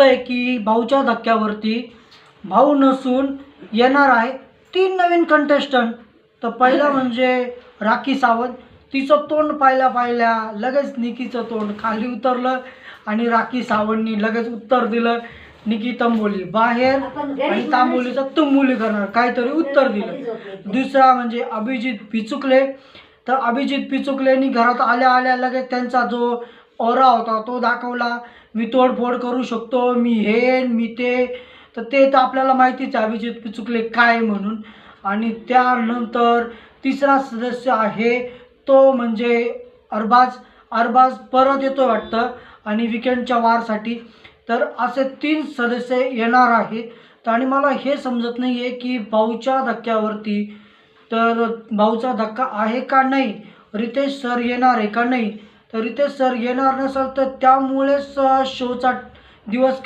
आहे की भाऊच्या धक्क्यावरती भाऊ नसून येणार आहे 3 नवीन कंटेस्टंट. तर पहिला म्हणजे राखी सावंत. तिचं तोंड पाहिल्या लगेच निकीचं तोंड खाली उतरलं आणि राखी सावंतनी लगेच उत्तर दिलं निकी तंबोली बाहेर आणि तांबोलीचं तुंबोली करणार काहीतरी उत्तर दिलं. दुसरा म्हणजे अभिजित पिचुकले. तर अभिजित पिचुकलेनी घरात आल्या लगेच त्यांचा जो ऑरा होता तो दाखवला. मी तोडफोड करू शकतो, मी हे मी ते. तर ते तर आपल्याला माहितीच आहे अभिजित पिचुकले काय म्हणून. आणि त्यानंतर तिसरा सदस्य आहे तो म्हणजे अरबाज परत येतो वाटतं आणि विकेंडच्या वारसाठी. तर असे 3 सदस्य येणार आहेत. आणि मला हे समजत नाही आहे की भाऊच्या धक्क्यावरती तर भाऊचा धक्का आहे का नाही, रितेश सर येणार आहे का नाही. तर रितेश सर येणार नसेल तर त्यामुळेच शोचा दिवस